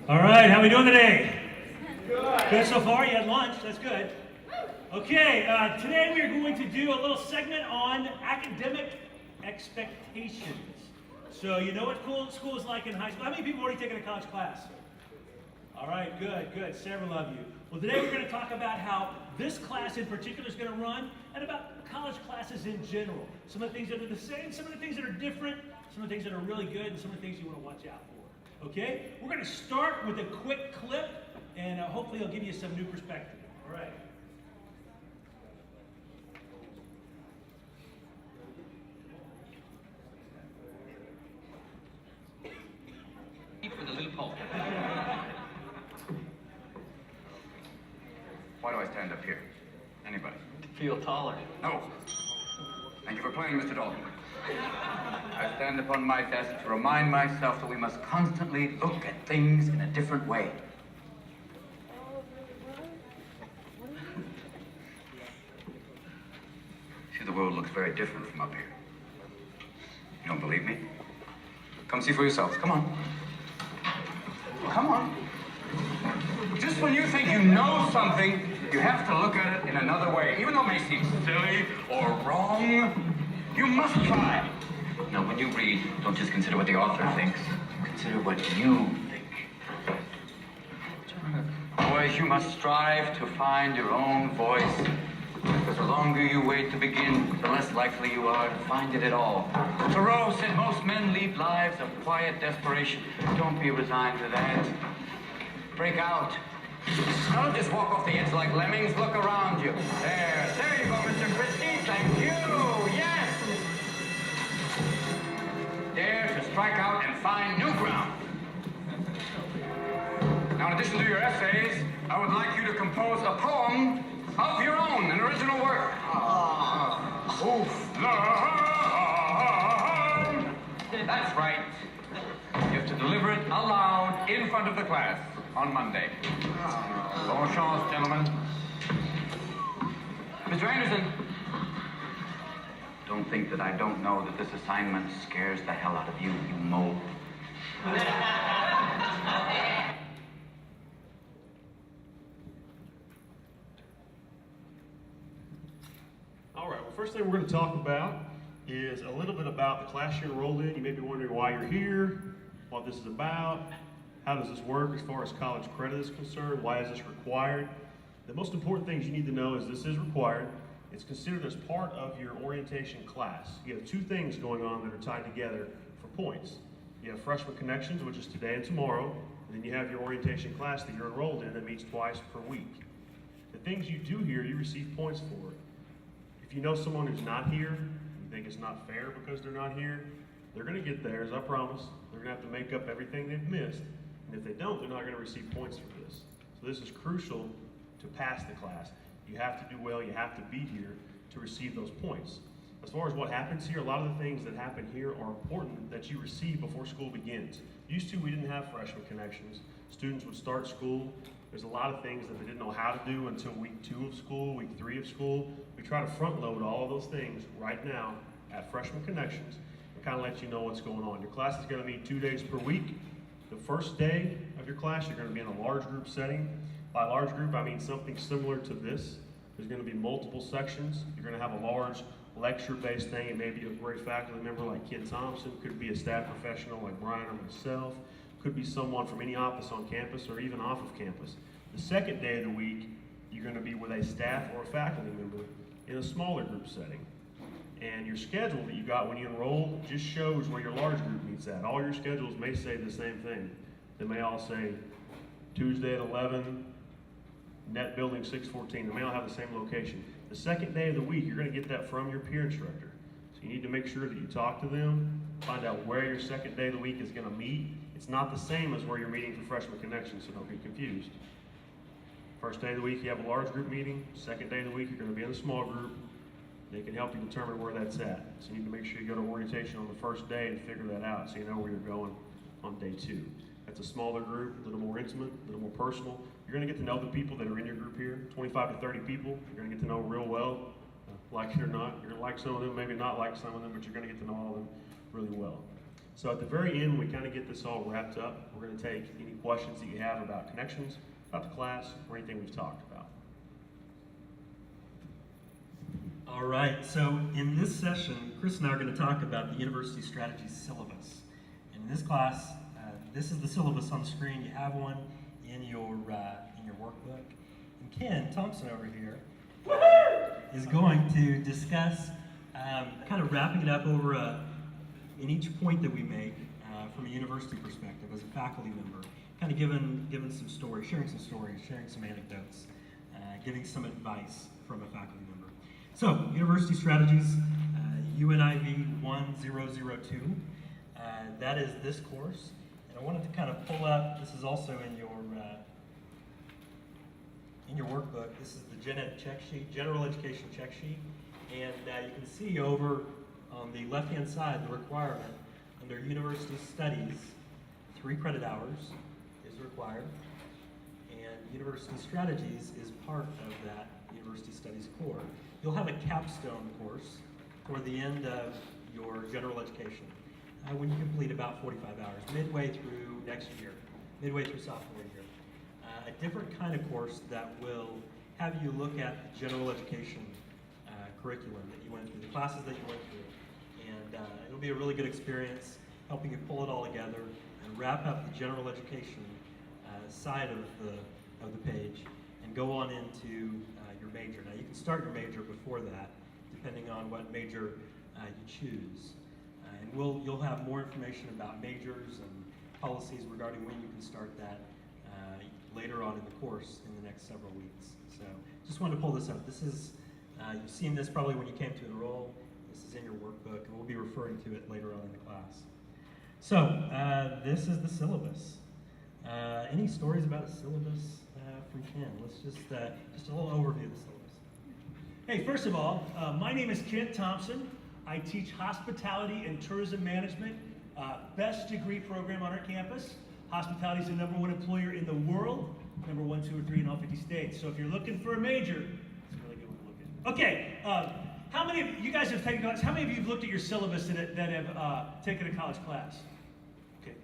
All right, how we doing today? Good so far? You had lunch, that's good. Okay, today we are going to do a little segment on academic expectations. So you know what school is like in high school. How many people have already taken a college class? All right, good, several of you. Well, today we're going to talk about how this class in particular is going to run, and about college classes in general. Some of the things that are the same, some of the things that are different, some of the things that are really good, and some of the things you want to watch out for. Okay? We're going to start with a quick clip, and hopefully it'll give you some new perspective. All right. For the loophole. Why do I stand up here? Anybody? Feel taller. No. Thank you for playing, Mr. Dalton. I stand upon my desk to remind myself that we must constantly look at things in a different way. See, the world looks very different from up here. You don't believe me? Come see for yourselves. Come on. Come on. Just when you think you know something, you have to look at it in another way. Even though it may seem silly or wrong, you must try. Now, when you read, don't just consider what the author thinks. Consider what you think. Boys, you must strive to find your own voice. Because the longer you wait to begin, the less likely you are to find it at all. Thoreau said most men lead lives of quiet desperation. Don't be resigned to that. Break out. Don't just walk off the edge like lemmings. Look around you. There you go, Mr. Christie. Thank you. Yes. Dare to strike out and find new ground. Now, in addition to your essays, I would like you to compose a poem of your own, an original work. That's right. You have to deliver it aloud in front of the class on Monday. Bonne chance, gentlemen. Mr. Anderson, don't think that I don't know that this assignment scares the hell out of you, you mole. All right, well, first thing we're going to talk about is a little bit about the class you're enrolled in. You may be wondering why you're here, what this is about, how does this work as far as college credit is concerned, why is this required. The most important things you need to know is this is required. It's considered as part of your orientation class. You have two things going on that are tied together for points. You have Freshman Connections, which is today and tomorrow, and then you have your orientation class that you're enrolled in that meets twice per week. The things you do here, you receive points for. If you know someone who's not here, you think it's not fair because they're not here, they're going to get theirs, I promise. They're going to have to make up everything they've missed. And if they don't, they're not going to receive points for this. So this is crucial to pass the class. You have to do well, you have to be here to receive those points. As far as what happens here, a lot of the things that happen here are important that you receive before school begins. Used to, we didn't have Freshman Connections. Students would start school. There's a lot of things that they didn't know how to do until week 2 of school, week 3 of school. We try to front load all of those things right now at Freshman Connections and kind of let you know what's going on. Your class is going to meet 2 days per week. The first day of your class, you're going to be in a large group setting. By large group, I mean something similar to this. There's going to be multiple sections. You're going to have a large lecture-based thing. It may be a great faculty member like Ken Thompson. Could be a staff professional like Brian or myself. Could be someone from any office on campus or even off of campus. The second day of the week, you're going to be with a staff or a faculty member in a smaller group setting. And your schedule that you got when you enrolled just shows where your large group meets at. All your schedules may say the same thing. They may all say Tuesday at 11, net building 614. They may all have the same location. The second day of the week, you're going to get that from your peer instructor. So you need to make sure that you talk to them, find out where your second day of the week is going to meet. It's not the same as where you're meeting for Freshman Connections, so don't be confused. First day of the week, you have a large group meeting. Second day of the week, you're going to be in a small group. They can help you determine where that's at. So you need to make sure you go to orientation on the first day and figure that out so you know where you're going on day 2. That's a smaller group, a little more intimate, a little more personal. You're going to get to know the people that are in your group here, 25 to 30 people. You're going to get to know real well, like it or not. You're going to like some of them, maybe not like some of them, but you're going to get to know all of them really well. So at the very end, when we kind of get this all wrapped up, we're going to take any questions that you have about connections, about the class, or anything we've talked about. All right, so in this session, Chris and I are going to talk about the University Strategy syllabus. And in this class, this is the syllabus on the screen. You have one in your workbook. And Ken Thompson over here is going to discuss, kind of wrapping it up over in each point that we make from a university perspective as a faculty member, kind of giving some stories, sharing some anecdotes, giving some advice from a faculty member. So, University Strategies, UNIV 1002, that is this course. And I wanted to kind of pull up, this is also in your workbook, this is the Gen Ed check sheet, General Education check sheet. And you can see over on the left-hand side, the requirement under University Studies, 3 credit hours is required. And University Strategies is part of that University Studies core. You'll have a capstone course toward the end of your general education when you complete about 45 hours, midway through next year, midway through sophomore year. A different kind of course that will have you look at the general education curriculum that you went through, the classes that you went through. And it'll be a really good experience helping you pull it all together and wrap up the general education side of the page and go on into your major. Now you can start your major before that, depending on what major you choose. And you'll have more information about majors and policies regarding when you can start that later on in the course in the next several weeks. So just wanted to pull this up. This is, you've seen this probably when you came to enroll. This is in your workbook, and we'll be referring to it later on in the class. So this is the syllabus. Any stories about a syllabus from Ken? Let's just a little overview of the syllabus. Hey, first of all, my name is Kent Thompson. I teach hospitality and tourism management, best degree program on our campus. Hospitality is the #1 employer in the world, #1, 2, or 3 in all 50 states. So if you're looking for a major, it's a really good one to look at. Okay, how many of you guys have taken class? How many of you have looked at your syllabus that have taken a college class? Okay,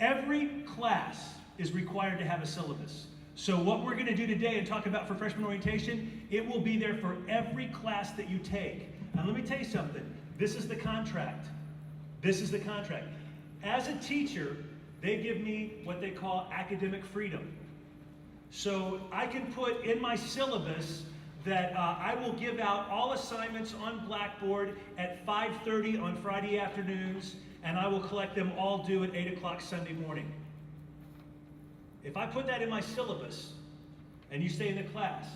every class is required to have a syllabus. So what we're going to do today and talk about for freshman orientation, it will be there for every class that you take. Now let me tell you something. This is the contract. This is the contract. As a teacher, they give me what they call academic freedom. So I can put in my syllabus that I will give out all assignments on Blackboard at 5:30 on Friday afternoons, and I will collect them all due at 8 o'clock Sunday morning. If I put that in my syllabus, and you stay in the class,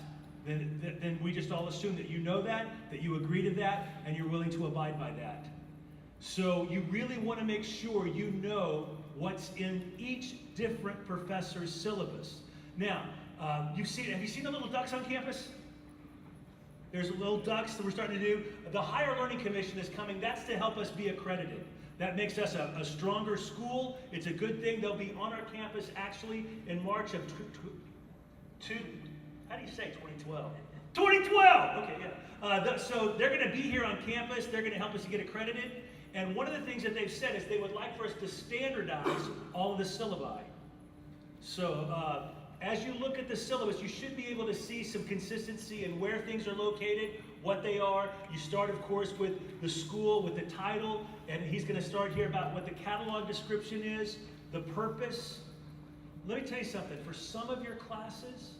then we just all assume that you know that you agree to that, and you're willing to abide by that. So you really want to make sure you know what's in each different professor's syllabus. Now, have you seen the little ducks on campus? There's little ducks that we're starting to do. The Higher Learning Commission is coming. That's to help us be accredited. That makes us a stronger school. It's a good thing. They'll be on our campus actually in March of how do you say 2012? 2012! Okay, yeah. So they're going to be here on campus. They're going to help us to get accredited. And one of the things that they've said is they would like for us to standardize all of the syllabi. So as you look at the syllabus, you should be able to see some consistency in where things are located, what they are. You start, of course, with the school, with the title, and he's going to start here about what the catalog description is, the purpose. Let me tell you something. For some of your classes,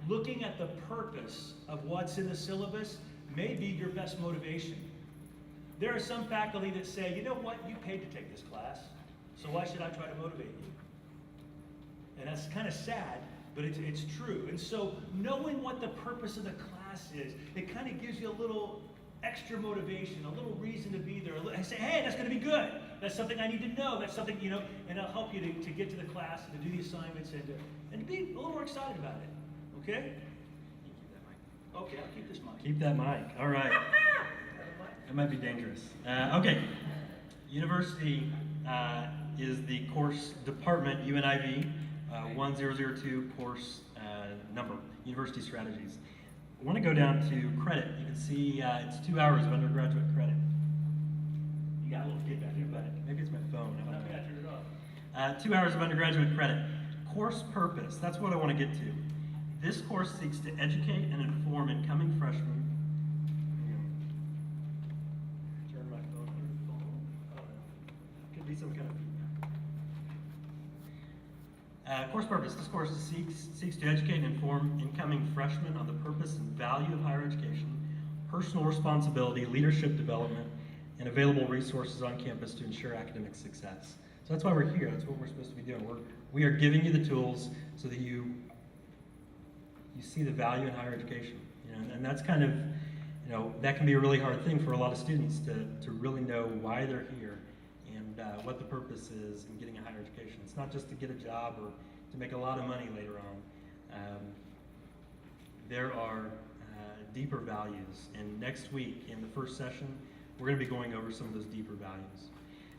looking at the purpose of what's in the syllabus may be your best motivation. There are some faculty that say, you know what, you paid to take this class, so why should I try to motivate you? And that's kind of sad, but it's true. And so knowing what the purpose of the class is, it kind of gives you a little extra motivation, a little reason to be there. I say, hey, that's going to be good. That's something I need to know. That's something, and it'll help you to get to the class and to do the assignments and to be a little more excited about it. Okay? Okay, I'll keep this mic. Keep that mic. All right. That might be dangerous. Okay. University is the course department, UNIV 1002 course number, University Strategies. I want to go down to credit. You can see it's 2 hours of undergraduate credit. You got a little feedback here, but maybe it's my phone. I don't know. Turn it off. 2 hours of undergraduate credit. Course purpose, that's what I want to get to. This course seeks to educate and inform incoming freshmen. Turn my phone on. I don't know. Could be some kind of feedback. Course purpose, this course seeks to educate and inform incoming freshmen on the purpose and value of higher education, personal responsibility, leadership development, and available resources on campus to ensure academic success. So that's why we're here. That's what we're supposed to be doing. We are giving you the tools so that you see the value in higher education. And that's kind of, that can be a really hard thing for a lot of students to really know why they're here and what the purpose is in getting a higher education. It's not just to get a job or to make a lot of money later on. There are deeper values, and next week in the first session, we're going to be going over some of those deeper values.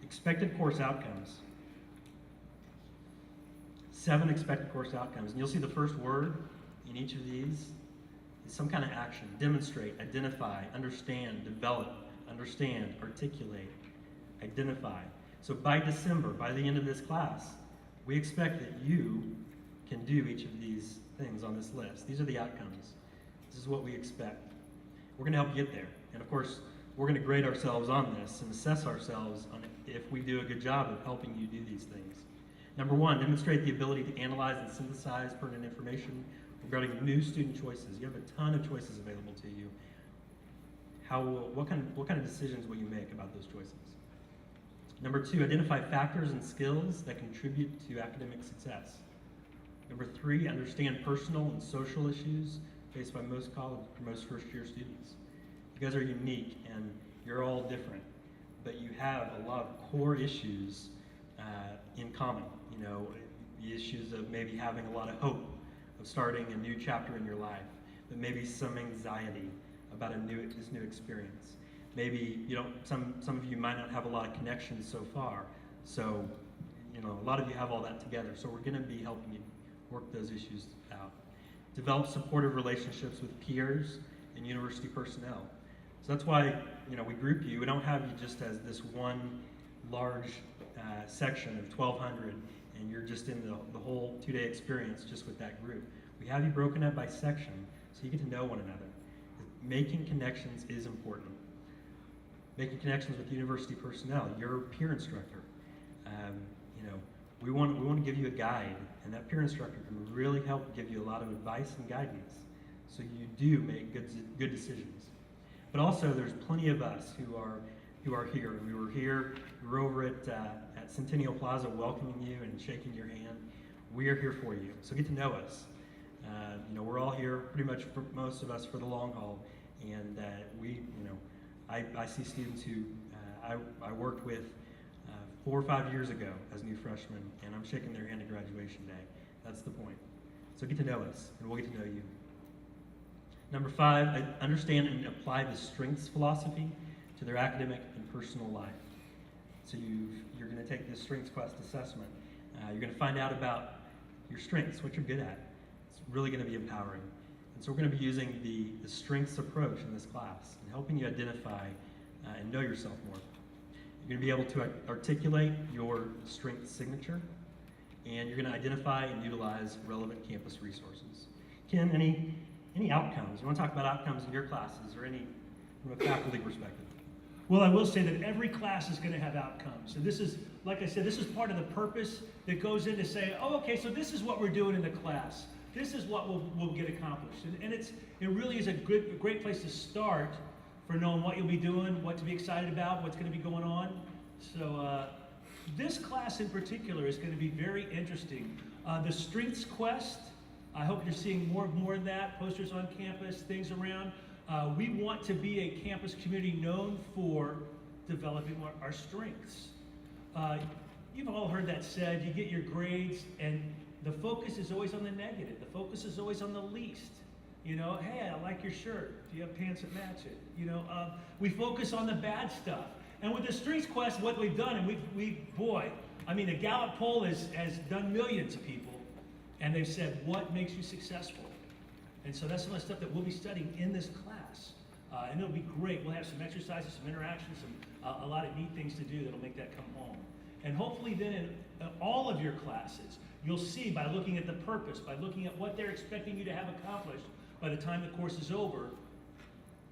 Expected course outcomes. 7 expected course outcomes. And you'll see the first word in each of these is some kind of action. Demonstrate, identify, understand, develop, understand, articulate, identify. So by December, by the end of this class, we expect that you can do each of these things on this list. These are the outcomes. This is what we expect. We're going to help you get there. And of course, we're going to grade ourselves on this and assess ourselves on if we do a good job of helping you do these things. Number 1, demonstrate the ability to analyze and synthesize pertinent information regarding new student choices. You have a ton of choices available to you. What kind of decisions will you make about those choices? Number 2, identify factors and skills that contribute to academic success. Number 3, understand personal and social issues faced by most first-year students. You guys are unique and you're all different, but you have a lot of core issues in common. The issues of maybe having a lot of hope of starting a new chapter in your life, but maybe some anxiety about this new experience. Maybe some of you might not have a lot of connections so far, so a lot of you have all that together. So we're going to be helping you work those issues out. Develop supportive relationships with peers and university personnel. So that's why we group you. We don't have you just as this one large section of 1,200, and you're just in the whole 2-day experience just with that group. We have you broken up by section so you get to know one another. Making connections is important. Making connections with university personnel, your peer instructor. We want to give you a guide, and that peer instructor can really help give you a lot of advice and guidance so you do make good decisions. But also, there's plenty of us who are here. We were here. We were over at Centennial Plaza welcoming you and shaking your hand. We are here for you. So get to know us. We're all here, pretty much for most of us, for the long haul. And I see students who I worked with 4 or 5 years ago as new freshmen, and I'm shaking their hand at graduation day. That's the point. So get to know us, and we'll get to know you. Number 5, understand and apply the strengths philosophy to their academic and personal life. So you're going to take this Strengths Quest assessment. You're going to find out about your strengths, what you're good at. It's really going to be empowering. And so we're going to be using the strengths approach in this class and helping you identify and know yourself more. You're going to be able to articulate your strength signature, and you're going to identify and utilize relevant campus resources. Ken, any outcomes? You want to talk about outcomes in your classes or any from a faculty perspective? Well, I will say that every class is going to have outcomes. And this is, like I said, this is part of the purpose that goes in to say, oh, okay, so this is what we're doing in the class. This is what we'll get accomplished. And it really is a great place to start for knowing what you'll be doing, what to be excited about, what's going to be going on. So this class in particular is going to be very interesting. The Strengths Quest, I hope you're seeing more of that, posters on campus, things around. We want to be a campus community known for developing our strengths. You've all heard that said, you get your grades and the focus is always on the negative. The focus is always on the least. Hey, I like your shirt. Do you have pants that match it? We focus on the bad stuff. And with the Strengths Quest, what we've done, and the Gallup poll has done millions of people, and they've said, what makes you successful? And so that's some of the stuff that we'll be studying in this class. And it'll be great. We'll have some exercises, some interactions, a lot of neat things to do that'll make that come home. And hopefully then in all of your classes, you'll see by looking at the purpose, by looking at what they're expecting you to have accomplished by the time the course is over,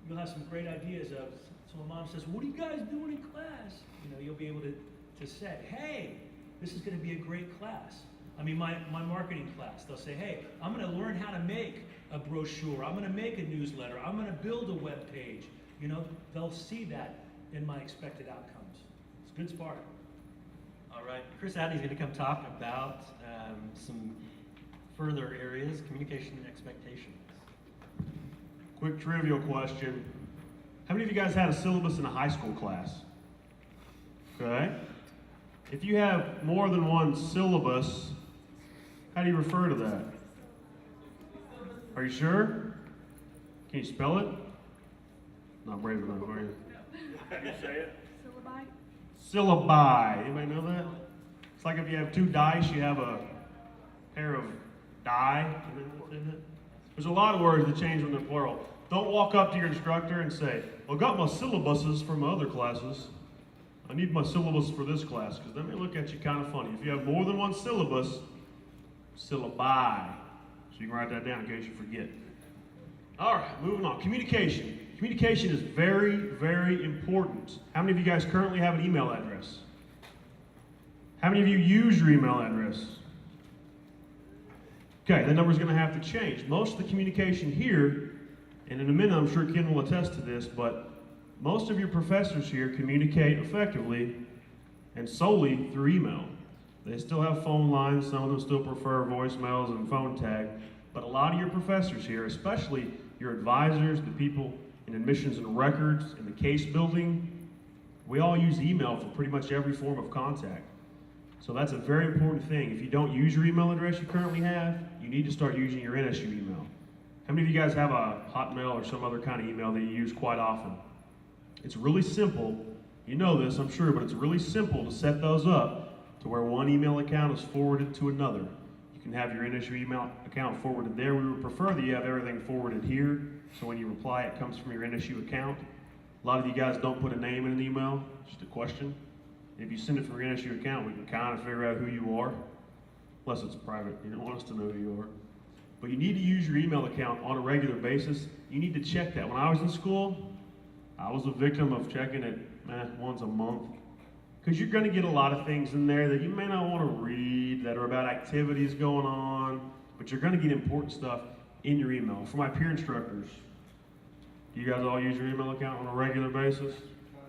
you'll have some great ideas of, so when mom says, what are you guys doing in class? You'll be able to say, hey, this is going to be a great class. I mean, my marketing class, they'll say, hey, I'm going to learn how to make a brochure. I'm going to make a newsletter. I'm going to build a web page. They'll see that in my expected outcomes. It's a good spark. All right, Chris Adney's going to come talk about some further areas, communication and expectations. Quick trivial question. How many of you guys had a syllabus in a high school class? Okay. If you have more than one syllabus, how do you refer to that? Are you sure? Can you spell it? Not brave enough, are you? How do you say it? Syllabi. Syllabi. Anybody know that? It's like if you have two dice, you have a pair of die. There's a lot of words that change when they're plural. Don't walk up to your instructor and say, well, I got my syllabuses from my other classes. I need my syllabus for this class, because they may look at you kind of funny. If you have more than one syllabus, syllabi. So you can write that down in case you forget. All right, moving on. Communication. Communication is very, very important. How many of you guys currently have an email address? How many of you use your email address? Okay, the number's going to have to change. Most of the communication here, and in a minute I'm sure Ken will attest to this, but most of your professors here communicate effectively and solely through email. They still have phone lines, some of them still prefer voicemails and phone tag, but a lot of your professors here, especially your advisors, the people in admissions and records, in the case building, we all use email for pretty much every form of contact. So that's a very important thing. If you don't use your email address you currently have, you need to start using your NSU email. How many of you guys have a Hotmail or some other kind of email that you use quite often? It's really simple. You know this, I'm sure, but it's really simple to set those up to where one email account is forwarded to another. You can have your NSU email account forwarded there. We would prefer that you have everything forwarded here, so when you reply, it comes from your NSU account. A lot of you guys don't put a name in an email, just a question. If you send it from your NSU account, we can kind of figure out who you are, unless it's private. You don't want us to know who you are. But you need to use your email account on a regular basis. You need to check that. When I was in school, I was a victim of checking it once a month. Because you're going to get a lot of things in there that you may not want to read that are about activities going on, but you're going to get important stuff in your email. For my peer instructors, do you guys all use your email account on a regular basis?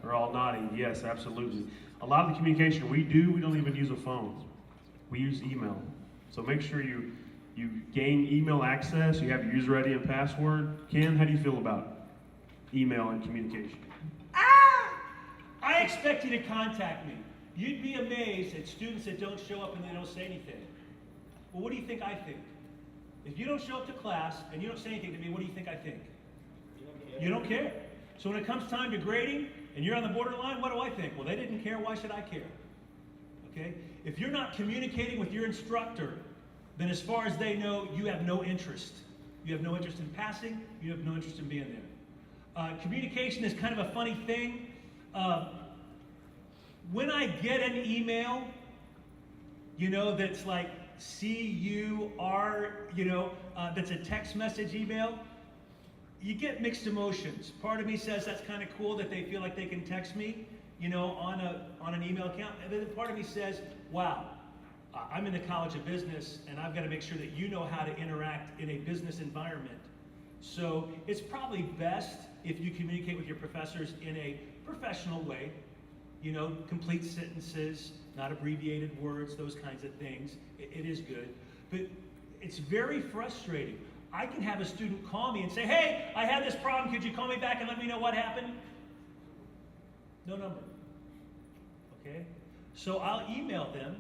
They're all nodding. Yes, absolutely. A lot of the communication we do, we don't even use a phone. We use email. So make sure you gain email access, you have your user ID and password. Ken, how do you feel about email and communication? I expect you to contact me. You'd be amazed at students that don't show up and they don't say anything. Well, what do you think I think? If you don't show up to class and you don't say anything to me, what do you think I think? You don't care. So when it comes time to grading and you're on the borderline, what do I think? Well, they didn't care, why should I care? Okay? If you're not communicating with your instructor, then as far as they know, you have no interest. You have no interest in passing, you have no interest in being there. Communication is kind of a funny thing. When I get an email, that's like CUR, that's a text message email, you get mixed emotions. Part of me says that's kind of cool that they feel like they can text me, on an email account. And then part of me says, wow, I'm in the College of Business and I've got to make sure that you know how to interact in a business environment. So it's probably best if you communicate with your professors in a professional way, complete sentences, not abbreviated words, those kinds of things. It is good, but it's very frustrating. I can have a student call me and say, hey, I had this problem, could you call me back and let me know what happened? No number, okay? So I'll email them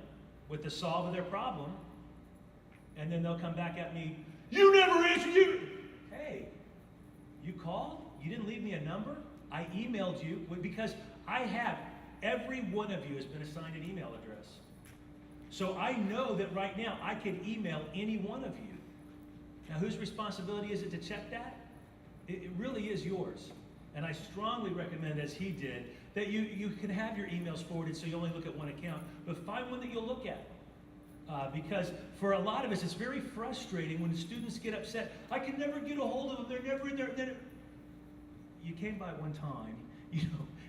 with the solve of their problem, and then they'll come back at me, you never answered you. Hey, you called? You didn't leave me a number? I emailed you because every one of you has been assigned an email address. So I know that right now I can email any one of you. Now whose responsibility is it to check that? It really is yours. And I strongly recommend, as he did, that you can have your emails forwarded so you only look at one account, but find one that you'll look at. Because for a lot of us, it's very frustrating when students get upset. I can never get a hold of them. They're never in there. You came by one time,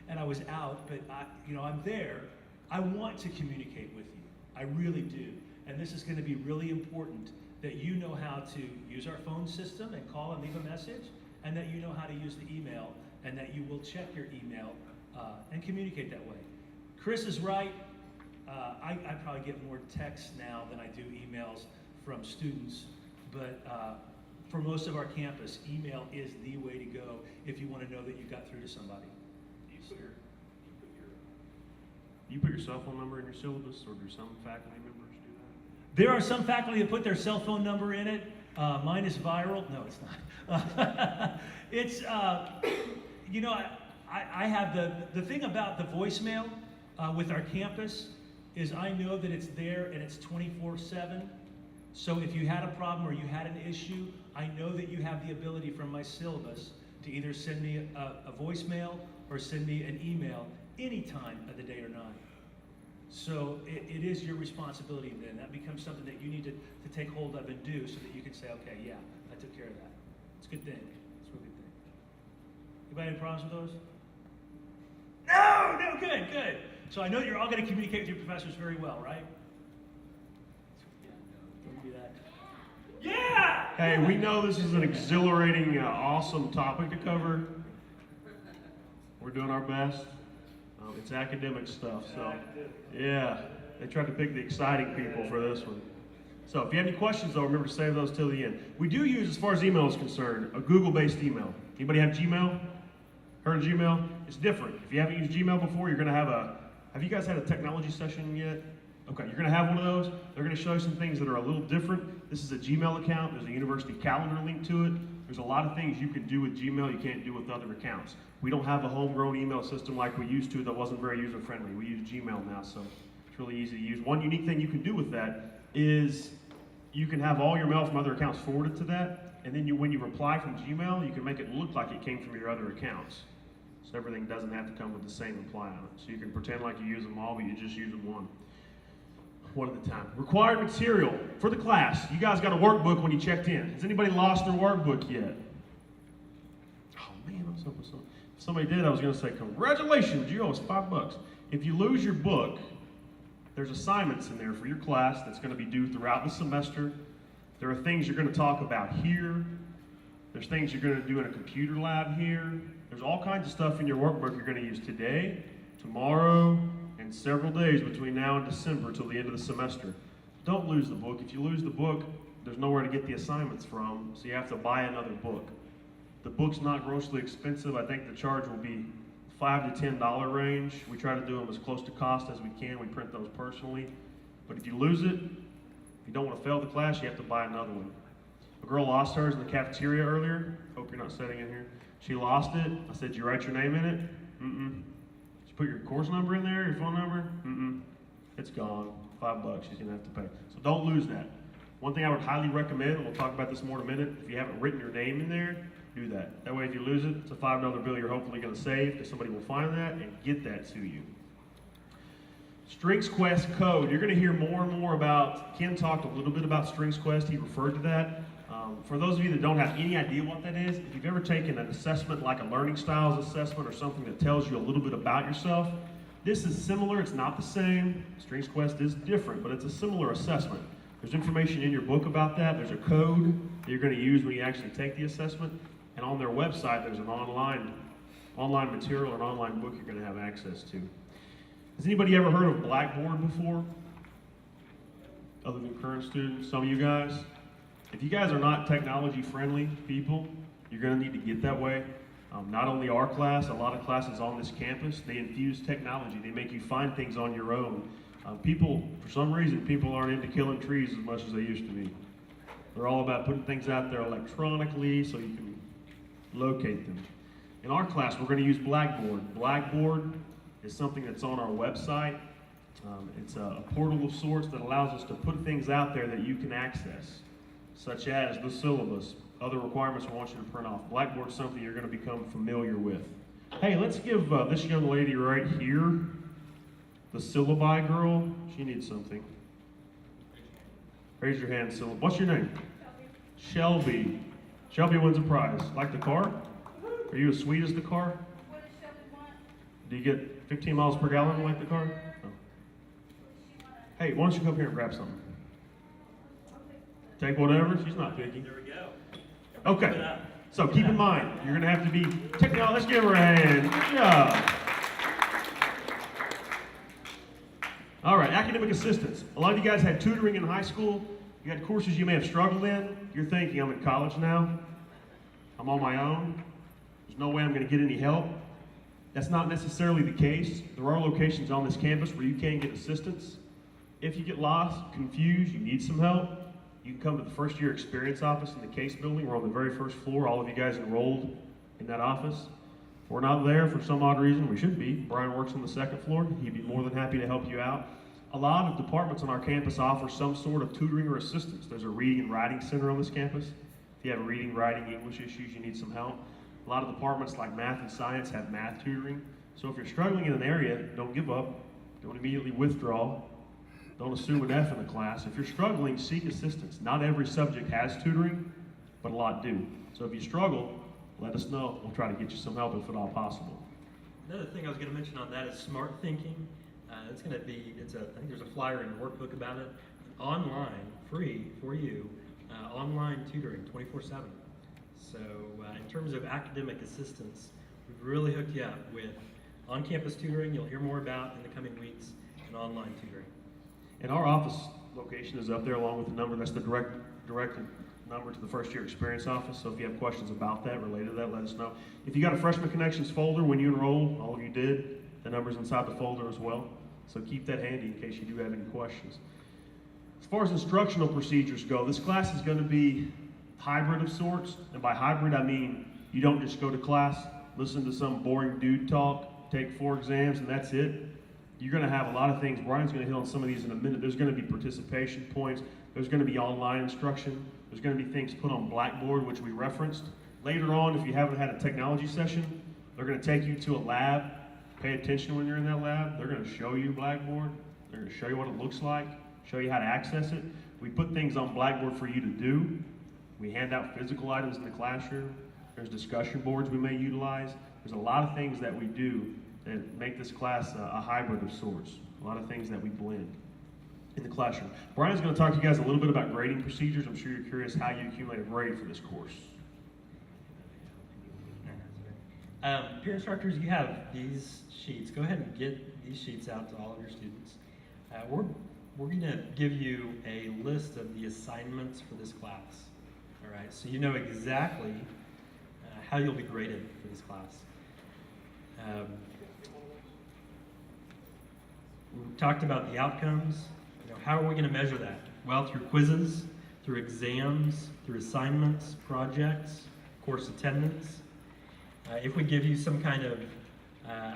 and I was out, but I'm there. I want to communicate with you. I really do. And this is going to be really important that you know how to use our phone system and call and leave a message, and that you know how to use the email, and that you will check your email and communicate that way. Chris is right. I probably get more texts now than I do emails from students, but for most of our campus, email is the way to go if you want to know that you got through to somebody. You put your cell phone number in your syllabus, or do some faculty members do that? There are some faculty that put their cell phone number in it. Mine is viral. No, it's not. It's, I have the thing about the voicemail with our campus is I know that it's there and it's 24/7. So if you had a problem or you had an issue, I know that you have the ability from my syllabus to either send me a voicemail or send me an email any time of the day or night. So it is your responsibility then. That becomes something that you need to take hold of and do so that you can say, okay, yeah, I took care of that. It's a good thing. It's a real good thing. Anybody have any problems with those? No, good. So I know you're all going to communicate with your professors very well, right? Don't do that. Yeah! Hey, we know this is an exhilarating, awesome topic to cover. We're doing our best. It's academic stuff, so yeah, they tried to pick the exciting people for this one. So if you have any questions, though, remember to save those till the end. We do use, as far as email is concerned, a Google-based email. Anybody have Gmail? Heard of Gmail? It's different. If you haven't used Gmail before, you're going to have you guys had a technology session yet? Okay, you're going to have one of those. They're going to show you some things that are a little different. This is a Gmail account. There's a university calendar link to it. There's a lot of things you can do with Gmail you can't do with other accounts. We don't have a homegrown email system like we used to that wasn't very user-friendly. We use Gmail now, so it's really easy to use. One unique thing you can do with that is you can have all your mail from other accounts forwarded to that, and then when you reply from Gmail, you can make it look like it came from your other accounts. So everything doesn't have to come with the same reply on it. So you can pretend like you use them all, but you just use them one at a time. Required material for the class. You guys got a workbook when you checked in. Has anybody lost their workbook yet? Oh man, I'm so sorry. If somebody did, I was going to say, congratulations, you owe us $5. If you lose your book, there's assignments in there for your class that's going to be due throughout the semester. There are things you're going to talk about here. There's things you're going to do in a computer lab here. There's all kinds of stuff in your workbook you're going to use today, tomorrow, and several days between now and December till the end of the semester. Don't lose the book. If you lose the book, there's nowhere to get the assignments from, so you have to buy another book. The book's not grossly expensive. I think the charge will be $5 to $10 range. We try to do them as close to cost as we can. We print those personally. But if you lose it, if you don't want to fail the class, you have to buy another one. A girl lost hers in the cafeteria earlier. Hope you're not sitting in here. She lost it. I said, "Did you write your name in it?" Mm-mm. Did you put your course number in there, your phone number? Mm-mm. It's gone. $5 she's going to have to pay. So don't lose that. One thing I would highly recommend, and we'll talk about this more in a minute, if you haven't written your name in there, do that. That way if you lose it, it's a $5 bill you're hopefully going to save because somebody will find that and get that to you. Strings Quest code. You're going to hear more and more about, Ken talked a little bit about Strings Quest. He referred to that. For those of you that don't have any idea what that is, if you've ever taken an assessment like a learning styles assessment or something that tells you a little bit about yourself, this is similar. It's not the same. Strings Quest is different, but it's a similar assessment. There's information in your book about that. There's a code that you're going to use when you actually take the assessment. And on their website, there's an online material or an online book you're going to have access to. Has anybody ever heard of Blackboard before? Other than current students, some of you guys? If you guys are not technology friendly people, you're going to need to get that way. Not only our class, a lot of classes on this campus, they infuse technology. They make you find things on your own. For some reason, people aren't into killing trees as much as they used to be. They're all about putting things out there electronically so you can locate them. In our class, we're going to use Blackboard. Blackboard is something that's on our website. It's a portal of sorts that allows us to put things out there that you can access. such as the syllabus, other requirements we want you to print off. Blackboard's something you're going to become familiar with. Hey, let's give this young lady right here, the syllabi girl, she needs something. Raise your hand, syllabus. What's your name? Shelby. Shelby wins a prize. Like the car? Are you as sweet as the car? What does Shelby want? Do you get 15 miles per gallon like the car? No. Hey, why don't you come here and grab something? Take whatever. She's not picky. There we go. Okay. So keep in mind, you're going to have to be technical. Let's give her a hand. Good job. All right, academic assistance. A lot of you guys had tutoring in high school. You had courses you may have struggled in. You're thinking, I'm in college now. I'm on my own. There's no way I'm going to get any help. That's not necessarily the case. There are locations on this campus where you can get assistance. If you get lost, confused, you need some help, you can come to the first year experience office in the case building. We're on the very first floor. All of you guys enrolled in that office. If we're not there for some odd reason, we should be. Brian works on the second floor. He'd be more than happy to help you out. A lot of departments on our campus offer some sort of tutoring or assistance. There's a reading and writing center on this campus. If you have reading, writing, English issues, you need some help. A lot of departments like math and science have math tutoring. So if you're struggling in an area, don't give up. Don't immediately withdraw. Don't assume an F in the class. If you're struggling, seek assistance. Not every subject has tutoring, but a lot do. So if you struggle, let us know. We'll try to get you some help if at all possible. Another thing I was going to mention on that is smart thinking. It's going to be, I think there's a flyer in the workbook about it. Online, free for you, online tutoring 24/7. So in terms of academic assistance, we've really hooked you up with on-campus tutoring you'll hear more about in the coming weeks, and online tutoring. And our office location is up there along with the number. That's the direct number to the first year experience office. So if you have questions about that, related to that, let us know. If you got a Freshman Connections folder when you enrolled, all of you did, the number's inside the folder as well. So keep that handy in case you do have any questions. As far as instructional procedures go, this class is going to be hybrid of sorts. And by hybrid, I mean you don't just go to class, listen to some boring dude talk, take 4 exams, and that's it. You're going to have a lot of things. Brian's going to hit on some of these in a minute. There's going to be participation points. There's going to be online instruction. There's going to be things put on Blackboard, which we referenced. Later on, if you haven't had a technology session, they're going to take you to a lab. Pay attention when you're in that lab. They're going to show you Blackboard. They're going to show you what it looks like, show you how to access it. We put things on Blackboard for you to do. We hand out physical items in the classroom. There's discussion boards we may utilize. There's a lot of things that we do that make this class a hybrid of sorts. A lot of things that we blend in the classroom. Brian's going to talk to you guys a little bit about grading procedures. I'm sure you're curious how you accumulate a grade for this course. Peer instructors, you have these sheets. Go ahead and get these sheets out to all of your students. We're going to give you a list of the assignments for this class. All right, so you know exactly how you'll be graded for this class. We talked about the outcomes. How are we going to measure that? Well, through quizzes, through exams, through assignments, projects, course attendance. If we give you some kind of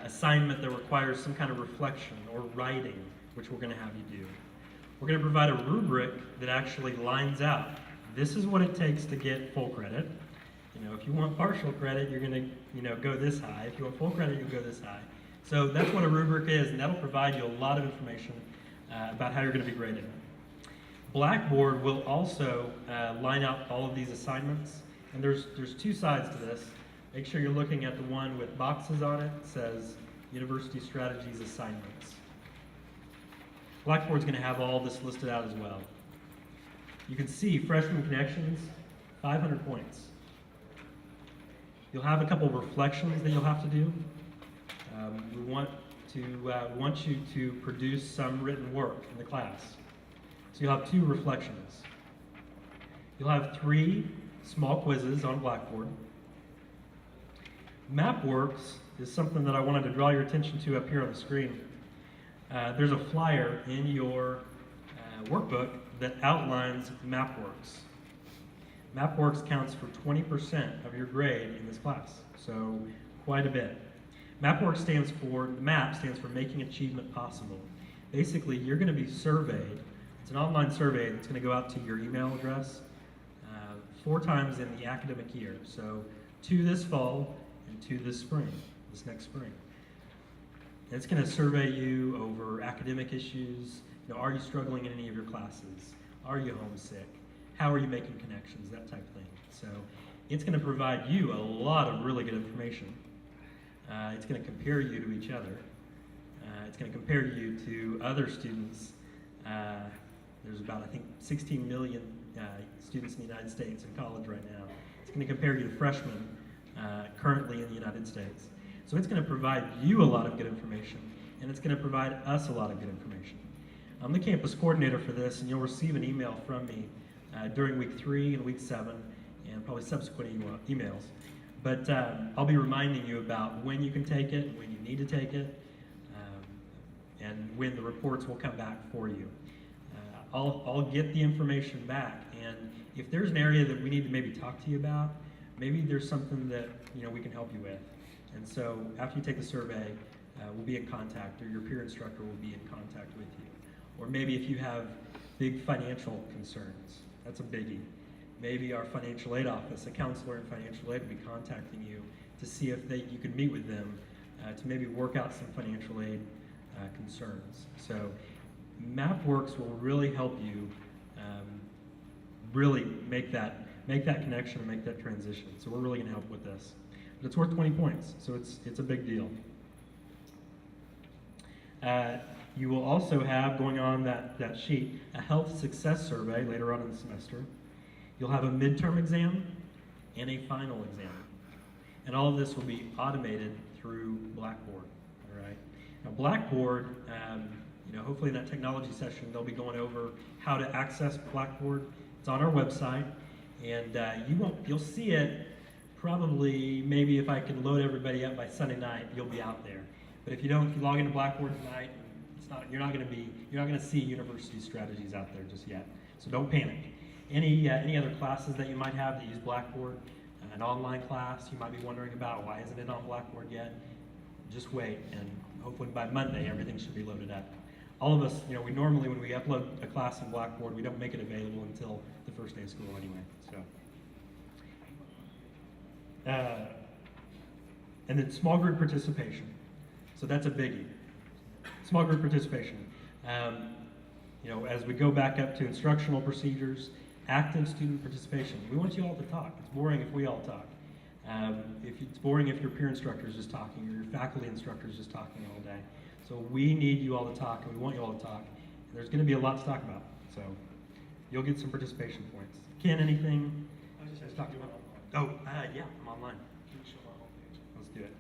assignment that requires some kind of reflection or writing, which we're going to have you do, we're going to provide a rubric that actually lines out. This is what it takes to get full credit. If you want partial credit, you're going to go this high. If you want full credit, you'll go this high. So that's what a rubric is, and that'll provide you a lot of information about how you're going to be graded. Blackboard will also line out all of these assignments, and there's 2 sides to this. Make sure you're looking at the one with boxes on it. It says University Strategies Assignments. Blackboard's going to have all this listed out as well. You can see Freshman Connections, 500 points. You'll have a couple of reflections that you'll have to do. We want you to produce some written work in the class. So you'll have 2 reflections. You'll have 3 small quizzes on Blackboard. MapWorks is something that I wanted to draw your attention to up here on the screen. There's a flyer in your workbook that outlines MapWorks. MapWorks counts for 20% of your grade in this class, so quite a bit. MapWorks stands for Making Achievement Possible. Basically, you're going to be surveyed. It's an online survey that's going to go out to your email address. 4 times in the academic year. So 2 this fall and 2 this spring, this next spring. And it's going to survey you over academic issues. You know, are you struggling in any of your classes? Are you homesick? How are you making connections? That type of thing. So it's going to provide you a lot of really good information. It's going to compare you to each other. It's going to compare you to other students. There's about, I think, 16 million students in the United States in college right now. It's going to compare you to freshmen currently in the United States. So it's going to provide you a lot of good information, and it's going to provide us a lot of good information. I'm the campus coordinator for this, and you'll receive an email from me during week 3 and week 7, and probably subsequent emails. But I'll be reminding you about when you can take it, when you need to take it, and when the reports will come back for you. I'll get the information back, and if there's an area that we need to maybe talk to you about, maybe there's something that we can help you with. And so after you take the survey, we'll be in contact, or your peer instructor will be in contact with you. Or maybe if you have big financial concerns, that's a biggie. Maybe our financial aid office, a counselor in financial aid, will be contacting you to see if you could meet with them to maybe work out some financial aid concerns. So MapWorks will really help you really make that connection and make that transition. So we're really going to help with this. But it's worth 20 points, so it's a big deal. You will also have, going on that sheet, a health success survey later on in the semester. You'll have a midterm exam and a final exam. And all of this will be automated through Blackboard, all right? Now Blackboard, hopefully in that technology session, they'll be going over how to access Blackboard. It's on our website, and you'll see it probably, maybe if I can load everybody up by Sunday night, you'll be out there. But if you log into Blackboard tonight, you're not going to see university strategies out there just yet. So don't panic. Any other classes that you might have that use Blackboard, an online class you might be wondering about, why isn't it on Blackboard yet? Just wait, and hopefully by Monday everything should be loaded up. All of us, we normally, when we upload a class in Blackboard, we don't make it available until the first day of school anyway. So, and then small group participation. So that's a biggie. Small group participation. As we go back up to instructional procedures, active student participation. We want you all to talk. It's boring if we all talk. It's boring if your peer instructor is just talking, or your faculty instructor is just talking all day. So we need you all to talk, and we want you all to talk. And there's going to be a lot to talk about. So you'll get some participation points. Ken, anything? I was just talking about. Oh, yeah, I'm online. Let's do it.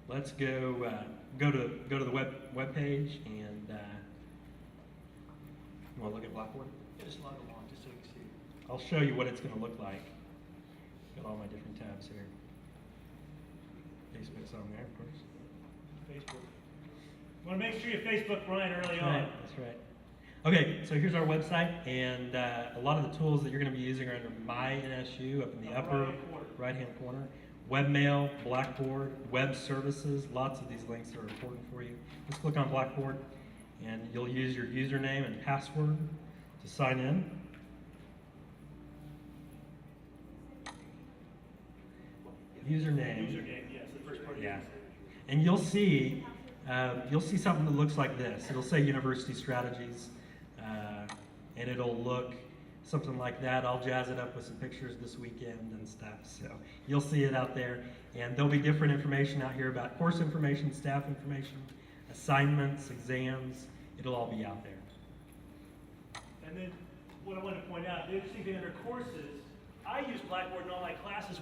Let's go to the web page, and you want to look at Blackboard? Yeah, just log along just so you can see. I'll show you what it's going to look like. Got all my different tabs here. Facebook's on there, of course. Facebook. You want to make sure you Facebook Ryan early on. Right, that's right. Okay, so here's our website, and a lot of the tools that you're going to be using are under My NSU up in the upper right-hand corner. Webmail, Blackboard, web services, lots of these links are important for you. Let's click on Blackboard, and you'll use your username and password to sign in. Username, yes, the first part. yeah. And you'll see something that looks like this. It'll say University Strategies, and it'll look something like that. I'll jazz it up with some pictures this weekend and stuff. So you'll see it out there. And there'll be different information out here about course information, staff information, assignments, exams. It'll all be out there. And then what I want to point out, the interesting thing under courses, I use Blackboard in all my classes,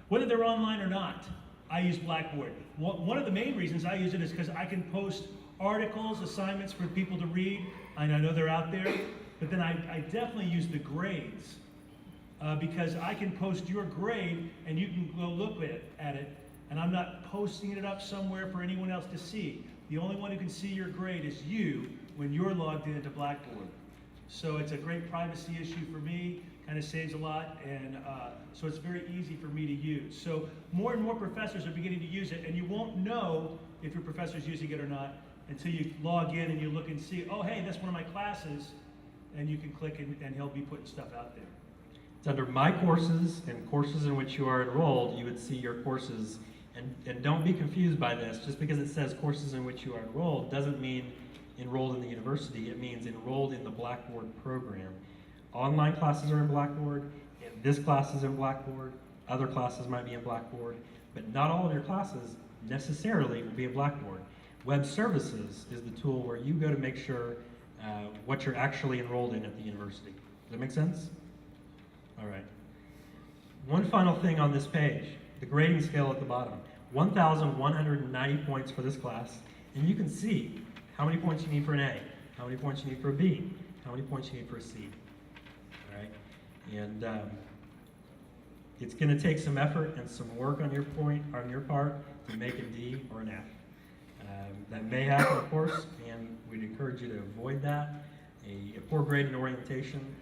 whether they're online or not. I use Blackboard. One of the main reasons I use it is because I can post articles, assignments for people to read, and I know they're out there. But then I definitely use the grades because I can post your grade and you can go look at it, and I'm not posting it up somewhere for anyone else to see. The only one who can see your grade is you when you're logged into Blackboard. So it's a great privacy issue for me, kind of saves a lot, and so it's very easy for me to use. So more and more professors are beginning to use it, and you won't know if your professor's using it or not until you log in and you look and see, oh hey, that's one of my classes. and you can click and he'll be putting stuff out there. It's under My Courses and courses in which you are enrolled. You would see your courses. And don't be confused by this. Just because it says courses in which you are enrolled doesn't mean enrolled in the university. It means enrolled in the Blackboard program. Online classes are in Blackboard, and this class is in Blackboard. Other classes might be in Blackboard, but not all of your classes necessarily will be in Blackboard. Web Services is the tool where you go to make sure what you're actually enrolled in at the university. Does that make sense? All right. One final thing on this page, the grading scale at the bottom. 1,190 points for this class, and you can see how many points you need for an A, how many points you need for a B, how many points you need for a C. All right? And it's going to take some effort and some work on your part to make a D or an F. That may happen, of course, and we'd encourage you to avoid that. A poor grade in orientation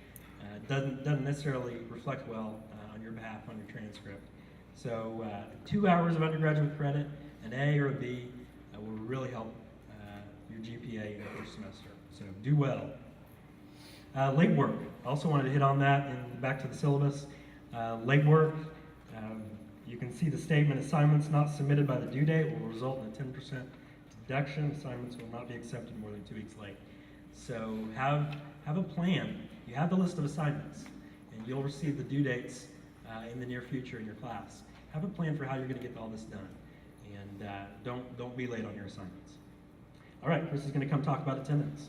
doesn't necessarily reflect well on your behalf on your transcript. So 2 hours of undergraduate credit, an A or a B, will really help your GPA in the first semester. So do well. Late work. Also wanted to hit on that and back to the syllabus. Late work, you can see the statement, assignments not submitted by the due date will result in a 10% deduction. Assignments will not be accepted more than 2 weeks late. So have a plan. You have the list of assignments, and you'll receive the due dates in the near future in your class. Have a plan for how you're going to get all this done, and don't be late on your assignments. All right, Chris is going to come talk about attendance.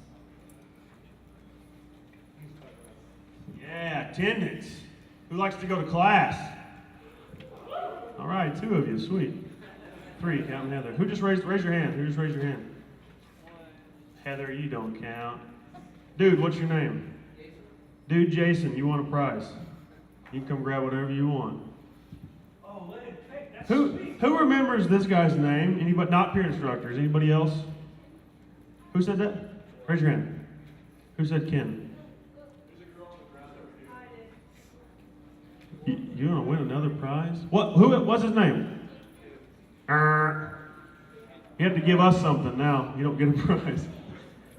Yeah, attendance. Who likes to go to class? All right, 2 of you, sweet. 3, counting Heather. Who just raise your hand? Who just raised your hand? Heather, you don't count. Dude, what's your name? Dude, Jason, you want a prize? You can come grab whatever you want. Oh, hey, that's Who remembers this guy's name? Anybody? Not peer instructors. Anybody else? Who said that? Raise your hand. Who said Ken? You want to win another prize? What's his name? You have to give us something now. You don't get a prize.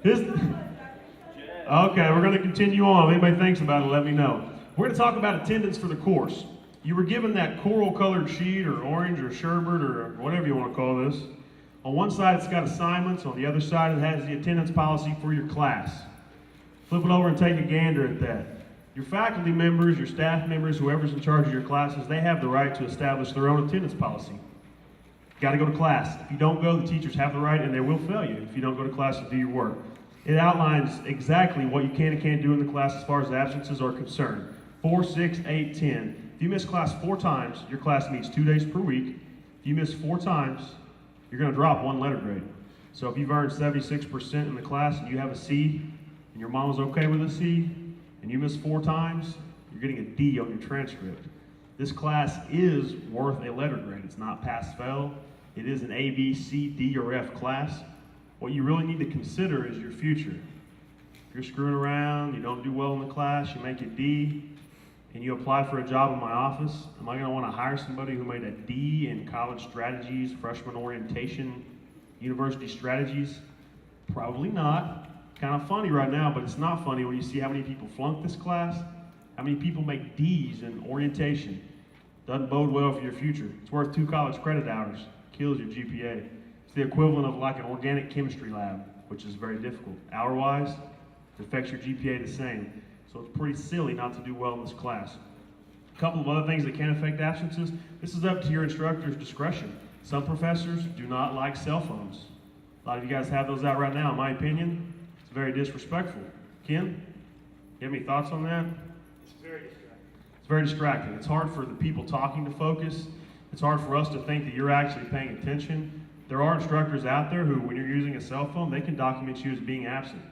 Okay, we're going to continue on. If anybody thinks about it, let me know. We're going to talk about attendance for the course. You were given that coral-colored sheet or orange or sherbet or whatever you want to call this. On one side, it's got assignments. On the other side, it has the attendance policy for your class. Flip it over and take a gander at that. Your faculty members, your staff members, whoever's in charge of your classes, they have the right to establish their own attendance policy. You got to go to class. If you don't go, the teachers have the right, and they will fail you if you don't go to class and do your work. It outlines exactly what you can and can't do in the class as far as absences are concerned. 4, 6, 8, 10. If you miss class 4 times, your class meets 2 days per week. If you miss 4 times, you're going to drop 1 letter grade. So if you've earned 76% in the class and you have a C, and your mom was okay with a C, and you miss 4 times, you're getting a D on your transcript. This class is worth a letter grade. It's not pass-fail. It is an A, B, C, D, or F class. What you really need to consider is your future. If you're screwing around, you don't do well in the class, you make a D, and you apply for a job in my office, am I going to want to hire somebody who made a D in college strategies, freshman orientation, university strategies? Probably not. Kind of funny right now, but it's not funny when you see how many people flunk this class, how many people make D's in orientation. Doesn't bode well for your future. It's worth 2 college credit hours. Kills your GPA. It's the equivalent of like an organic chemistry lab, which is very difficult. Hour-wise, it affects your GPA the same. So it's pretty silly not to do well in this class. A couple of other things that can affect absences. This is up to your instructor's discretion. Some professors do not like cell phones. A lot of you guys have those out right now. In my opinion, it's very disrespectful. Ken, you have any thoughts on that? It's very distracting. It's very distracting. It's hard for the people talking to focus. It's hard for us to think that you're actually paying attention. There are instructors out there who, when you're using a cell phone, they can document you as being absent.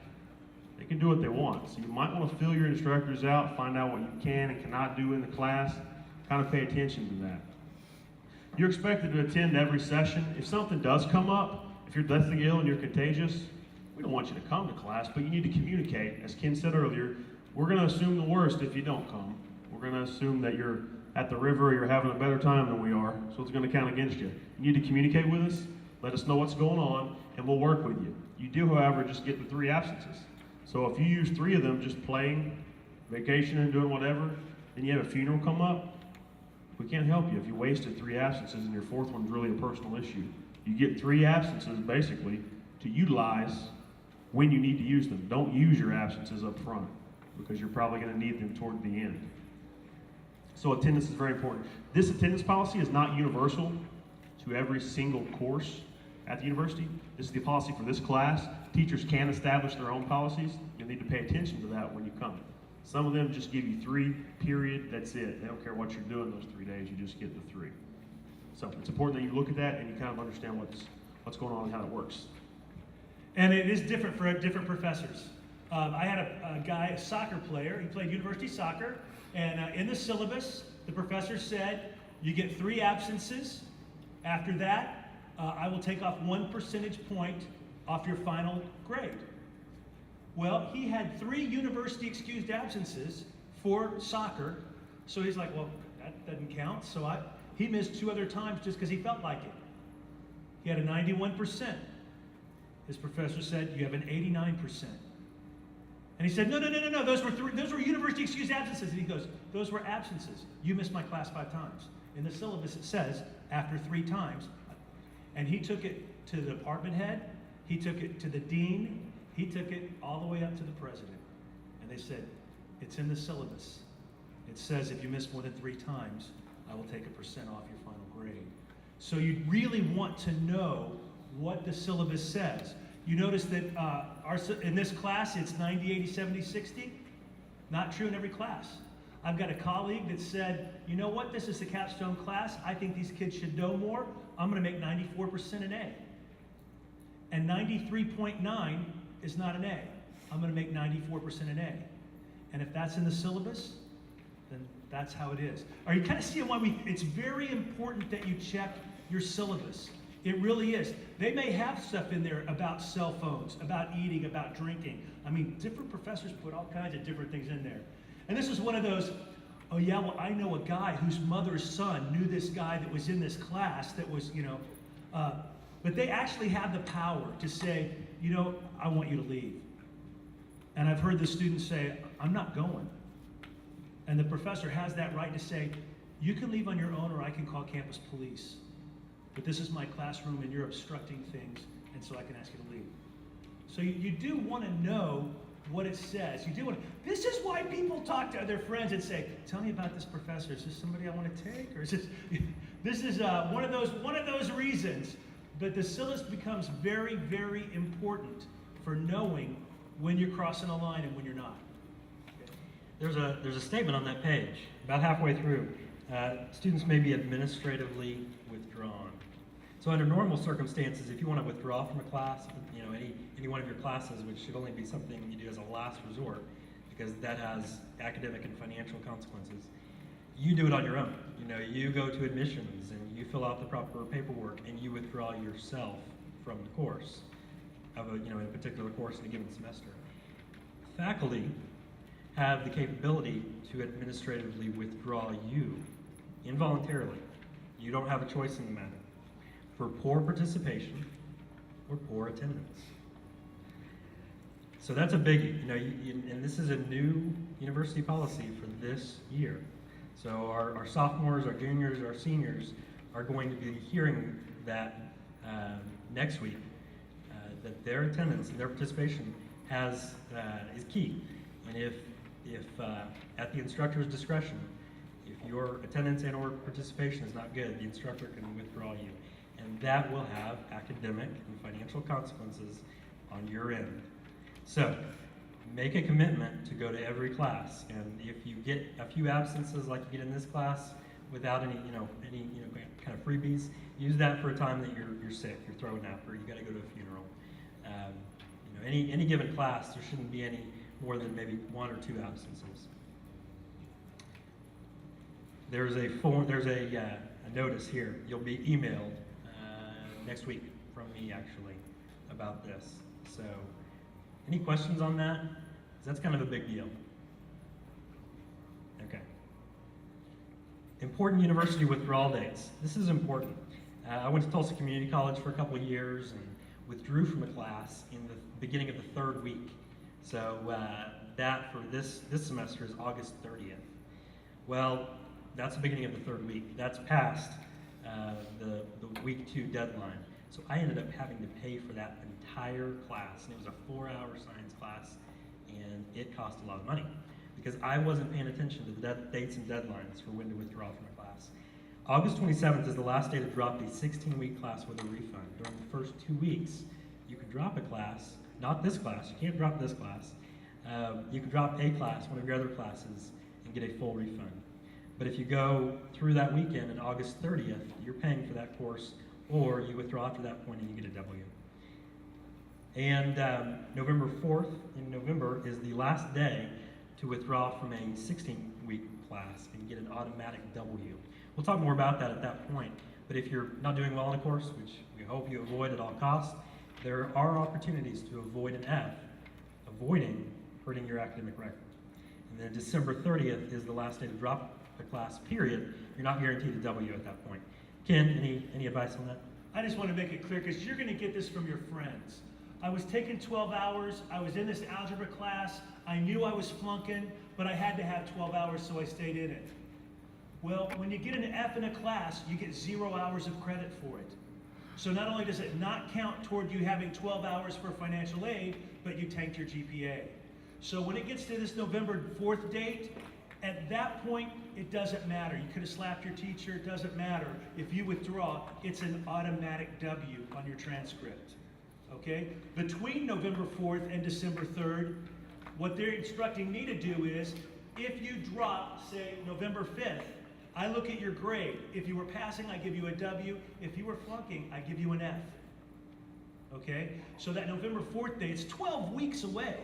They can do what they want. So you might want to fill your instructors out, find out what you can and cannot do in the class, kind of pay attention to that. You're expected to attend every session. If something does come up, if you're deathly ill and you're contagious, we don't want you to come to class, but you need to communicate. As Ken said earlier, we're going to assume the worst if you don't come. We're going to assume that you're at the river or you're having a better time than we are, so it's going to count against you. You need to communicate with us, let us know what's going on, and we'll work with you. You do, however, just get the 3 absences. So if you use 3 of them just playing, vacationing, doing whatever, and you have a funeral come up, we can't help you if you wasted 3 absences and your 4th one's really a personal issue. You get 3 absences basically to utilize when you need to use them. Don't use your absences up front because you're probably going to need them toward the end. So attendance is very important. This attendance policy is not universal to every single course at the university. This is the policy for this class. Teachers can establish their own policies. You'll need to pay attention to that when you come. Some of them just give you 3, period, that's it. They don't care what you're doing those 3 days, you just get the 3. So it's important that you look at that and you kind of understand what's going on and how it works. And it is different for different professors. I had a guy, a soccer player, he played university soccer, and in the syllabus, the professor said, you get 3 absences. After that, I will take off 1 percentage point off your final grade. Well, he had 3 university excused absences for soccer, so he's like, well, that doesn't count. So he missed 2 other times just because he felt like it. He had a 91%. His professor said, you have an 89%. And he said, no, those were university excused absences. And he goes, those were absences. You missed my class 5 times. In the syllabus it says, after 3 times. And he took it to the department head, he took it to the dean, he took it all the way up to the president. And they said, it's in the syllabus. It says if you miss more than 3 times, I will take 1% off your final grade. So you really want to know what the syllabus says. You notice that in this class, it's 90, 80, 70, 60. Not true in every class. I've got a colleague that said, you know what, this is the capstone class. I think these kids should know more. I'm going to make 94% an A. And 93.9 is not an A. I'm going to make 94% an A. And if that's in the syllabus, then that's how it is. Are you kind of seeing why it's very important that you check your syllabus? It really is. They may have stuff in there about cell phones, about eating, about drinking. I mean, different professors put all kinds of different things in there. And this is one of those, oh yeah, well, I know a guy whose mother's son knew this guy that was in this class that was, but they actually have the power to say, I want you to leave. And I've heard the students say, I'm not going. And the professor has that right to say, you can leave on your own or I can call campus police. But this is my classroom and you're obstructing things, and so I can ask you to leave. So you do want to know what it says. You do want to. This is why people talk to their friends and say, tell me about this professor. Is this somebody I want to take? Or is this is one of those reasons. But the syllabus becomes very, very important for knowing when you're crossing a line and when you're not. There's a statement on that page, about halfway through. Students may be administratively withdrawn. So under normal circumstances, if you want to withdraw from a class, any one of your classes, which should only be something you do as a last resort, because that has academic and financial consequences, you do it on your own. You go to admissions and you fill out the proper paperwork and you withdraw yourself from the course of in a particular course in a given semester. Faculty have the capability to administratively withdraw you involuntarily. You don't have a choice in the matter for poor participation or poor attendance. So that's a biggie, and this is a new university policy for this year. So our sophomores, our juniors, our seniors are going to be hearing that next week, that their attendance and their participation is key. And if at the instructor's discretion, if your attendance and or participation is not good, the instructor can withdraw you. And that will have academic and financial consequences on your end. So make a commitment to go to every class. And if you get a few absences like you get in this class without any kind of freebies, use that for a time that you're sick, you're throwing up, or you got to go to a funeral. Any given class, there shouldn't be any more than maybe 1 or 2 absences. There's a notice here. You'll be emailed next week from me actually about this. So, any questions on that? 'Cause that's kind of a big deal. Okay. Important university withdrawal dates. This is important. I went to Tulsa Community College for a couple of years and withdrew from a class in the beginning of the 3rd week So that for this semester is August 30th. Well, that's the beginning of the third week. That's past the week 2 deadline. So I ended up having to pay for that entire class, and it was a 4-hour science class, and it cost a lot of money because I wasn't paying attention to the dates and deadlines for when to withdraw from a class. August 27th is the last day to drop a 16-week class with a refund. During the first 2 weeks, you could drop a class, not this class, you can't drop this class. You can drop a class, one of your other classes, and get a full refund. But if you go through that weekend on August 30th, you're paying for that course, or you withdraw after that point and you get a W. And November 4th in November is the last day to withdraw from a 16-week class and get an automatic W. We'll talk more about that at that point, but if you're not doing well in a course, which we hope you avoid at all costs, there are opportunities to avoid an F, avoiding hurting your academic record. And then December 30th is the last day to drop the class, period. You're not guaranteed a W at that point. Ken, any advice on that? I just want to make it clear because you're going to get this from your friends. I was taking 12 hours. I was in this algebra class. I knew I was flunking, but I had to have 12 hours, so I stayed in it. Well, when you get an F in a class, you get 0 hours of credit for it. So not only does it not count toward you having 12 hours for financial aid, but you tanked your GPA. So when it gets to this November 4th date, at that point, it doesn't matter. You could have slapped your teacher, it doesn't matter. If you withdraw, it's an automatic W on your transcript, okay? Between November 4th and December 3rd, what they're instructing me to do is, if you drop, say, November 5th, I look at your grade. If you were passing, I give you a W. If you were flunking, I give you an F, okay? So that November 4th date, it's 12 weeks away.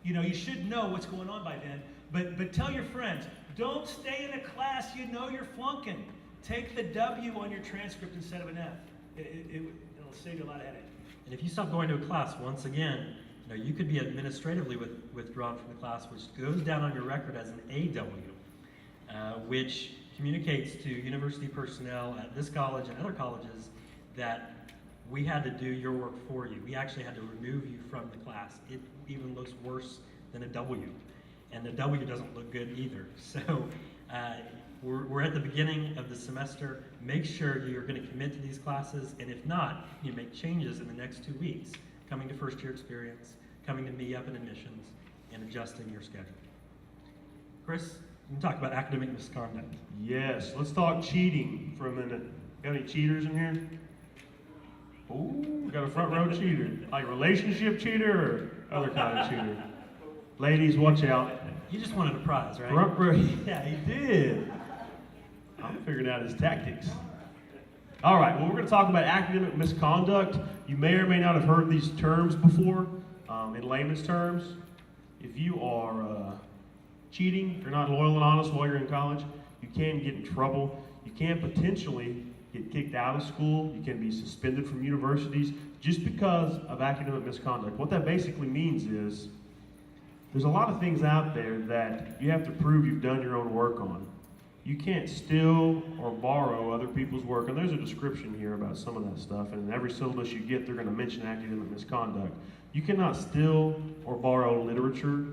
You know, you should know what's going on by then. But tell your friends, don't stay in a class you know you're flunking. Take the W on your transcript instead of an F. It'll save you a lot of headache. And if you stop going to a class, once again, you know, you could be administratively withdrawn from the class, which goes down on your record as an AW, which communicates to university personnel at this college and other colleges that we had to do your work for you. We actually had to remove you from the class. It even looks worse than a W. And the W doesn't look good either. So we're at the beginning of the semester. Make sure you're going to commit to these classes, and if not, you make changes in the next 2 weeks, coming to first year experience, coming to me up in admissions, and adjusting your schedule. Chris, you can talk about academic misconduct. Yes, let's talk cheating for a minute. Got any cheaters in here? Ooh, we got a front row cheater. Like relationship cheater or other kind of cheater? Ladies, watch out. You just wanted a prize, right? Front row. Yeah, he did. I'm figuring out his tactics. All right, well, we're going to talk about academic misconduct. You may or may not have heard these terms before. In layman's terms, if you are cheating, you're not loyal and honest while you're in college, you can get in trouble. You can potentially get kicked out of school. You can be suspended from universities just because of academic misconduct. What that basically means is there's a lot of things out there that you have to prove you've done your own work on. You can't steal or borrow other people's work, and there's a description here about some of that stuff, and in every syllabus you get, they're going to mention academic misconduct. You cannot steal or borrow literature.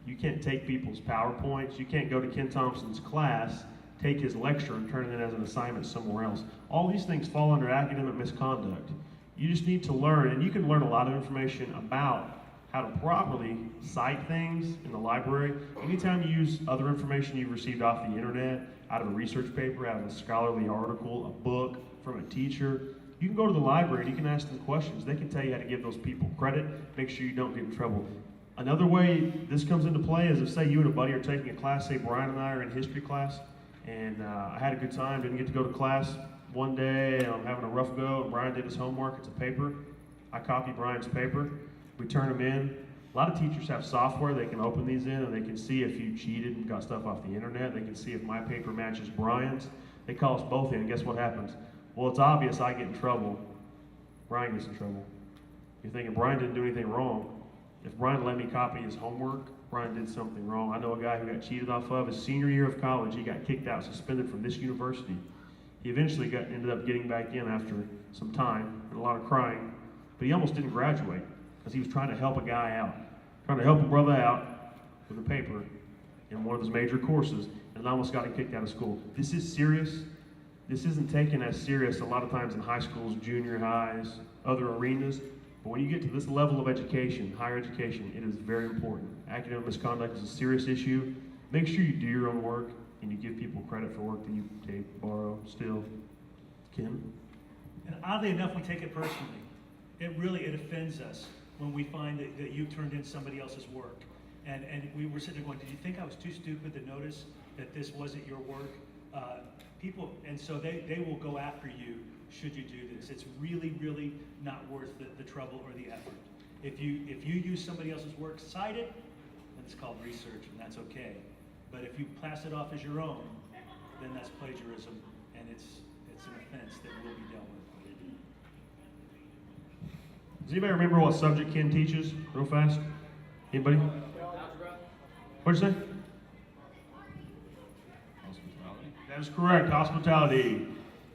You can't take people's PowerPoints. You can't go to Ken Thompson's class, take his lecture, and turn it in as an assignment somewhere else. All these things fall under academic misconduct. You just need to learn, and you can learn a lot of information about how to properly cite things in the library. Anytime you use other information you've received off the internet, out of a research paper, out of a scholarly article, a book, from a teacher, you can go to the library and you can ask them questions. They can tell you how to give those people credit, make sure you don't get in trouble. Another way this comes into play is if, say, you and a buddy are taking a class, say Brian and I are in history class, and I had a good time, didn't get to go to class. One day, I'm having a rough go, and Brian did his homework, it's a paper. I copy Brian's paper. We turn them in. A lot of teachers have software. They can open these in and they can see if you cheated and got stuff off the internet. They can see if my paper matches Brian's. They call us both in, and guess what happens? Well, it's obvious I get in trouble. Brian gets in trouble. You're thinking Brian didn't do anything wrong. If Brian let me copy his homework, Brian did something wrong. I know a guy who got cheated off of his senior year of college. He got kicked out, suspended from this university. He eventually ended up getting back in after some time and a lot of crying, but he almost didn't graduate because he was trying to help a guy out. trying to help a brother out with a paper in one of his major courses, and almost got him kicked out of school. This is serious. This isn't taken as serious a lot of times in high schools, junior highs, other arenas. But when you get to this level of education, higher education, it is very important. Academic misconduct is a serious issue. Make sure you do your own work and you give people credit for work that you take, borrow, steal. Kim? And oddly enough, we take it personally. It offends us when we find that you turned in somebody else's work. And we were sitting there going, did you think I was too stupid to notice that this wasn't your work? And so they will go after you should you do this. It's really, really not worth the trouble or the effort. If you use somebody else's work, cite it, then it's called research, and that's okay. But if you pass it off as your own, then that's plagiarism, and it's an offense that will be dealt with. Does anybody remember what subject Ken teaches, real fast? Anybody? What'd you say? That is correct, hospitality.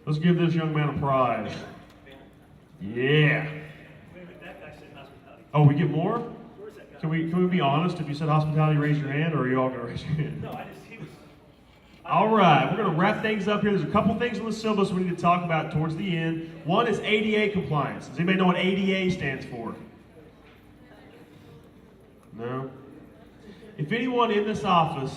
Let's give this young man a prize. Yeah. Wait a minute, that guy said hospitality. Oh, we get more? Where's that guy? Can we be honest? If you said hospitality, raise your hand, or are you all gonna raise your hand? No, he was. All right, we're gonna wrap things up here. There's a couple things on the syllabus we need to talk about towards the end. One is ADA compliance. Does anybody know what ADA stands for? No? If anyone in this office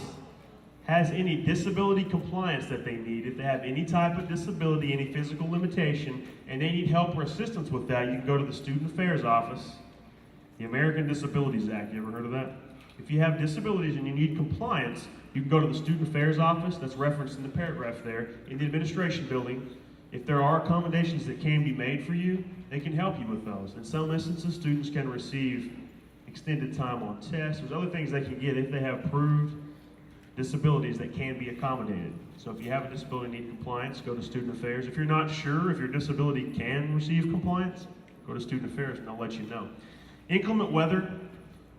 has any disability compliance that they need, if they have any type of disability, any physical limitation, and they need help or assistance with that, you can go to the Student Affairs Office, the American Disabilities Act. You ever heard of that? If you have disabilities and you need compliance, you can go to the Student Affairs Office, that's referenced in the paragraph there, in the administration building. If there are accommodations that can be made for you, they can help you with those. In some instances, students can receive extended time on tests. There's other things they can get if they have proved disabilities that can be accommodated. So if you have a disability and need compliance, go to Student Affairs. If you're not sure if your disability can receive compliance, go to Student Affairs and they'll let you know. Inclement weather.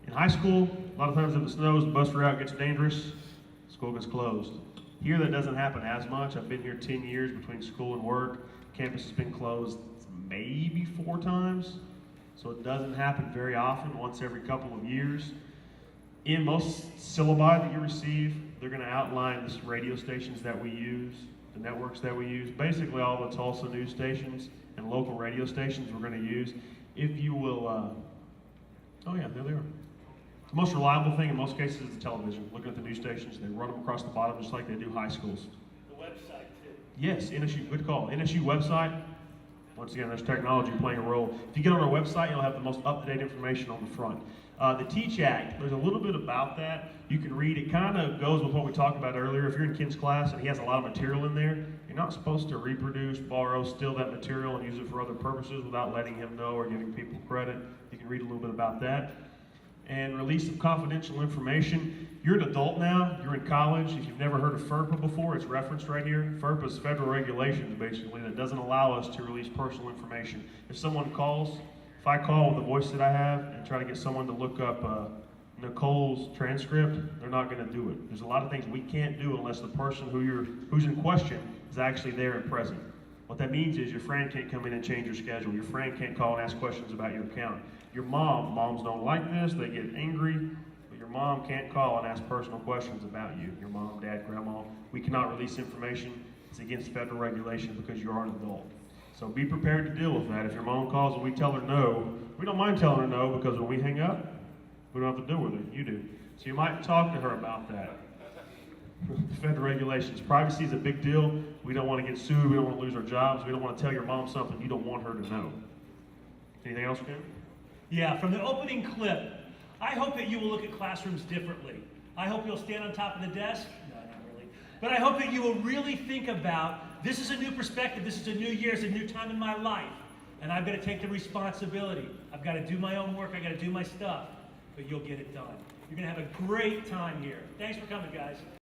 In high school, a lot of times if it snows, the bus route gets dangerous, school gets closed. Here that doesn't happen as much. I've been here 10 years between school and work. Campus has been closed maybe 4 times. So it doesn't happen very often, once every couple of years. In most syllabi that you receive, they're going to outline the radio stations that we use, the networks that we use, basically all the Tulsa news stations and local radio stations we're going to use. If you will, oh yeah, there they are. The most reliable thing in most cases is the television. Looking at the news stations, they run them across the bottom just like they do high schools. The website too. Yes, NSU, good call. NSU website. Once again, there's technology playing a role. If you get on our website, you'll have the most up-to-date information on the front. The Teach Act, there's a little bit about that. You can read, it kind of goes with what we talked about earlier. If you're in Ken's class and he has a lot of material in there, you're not supposed to reproduce, borrow, steal that material and use it for other purposes without letting him know or giving people credit. You can read a little bit about that. And release of confidential information. You're an adult now, you're in college. If you've never heard of FERPA before, it's referenced right here. FERPA is federal regulations, basically, that doesn't allow us to release personal information. If someone calls, if I call with the voice that I have and try to get someone to look up Nicole's transcript, they're not going to do it. There's a lot of things we can't do unless the person who's in question is actually there and present. What that means is your friend can't come in and change your schedule. Your friend can't call and ask questions about your account. Your moms don't like this, they get angry, but your mom can't call and ask personal questions about you. Your mom, dad, grandma. We cannot release information. It's against federal regulation because you are an adult. So be prepared to deal with that. If your mom calls and we tell her no, we don't mind telling her no because when we hang up, we don't have to deal with it. You do. So you might talk to her about that. Federal regulations. Privacy is a big deal. We don't want to get sued. We don't want to lose our jobs. We don't want to tell your mom something you don't want her to know. Anything else, Ken? Yeah, from the opening clip, I hope that you will look at classrooms differently. I hope you'll stand on top of the desk. No, not really. But I hope that you will really think about, this is a new perspective, this is a new year, it's a new time in my life. And I've got to take the responsibility. I've got to do my own work, I've got to do my stuff. But you'll get it done. You're going to have a great time here. Thanks for coming, guys.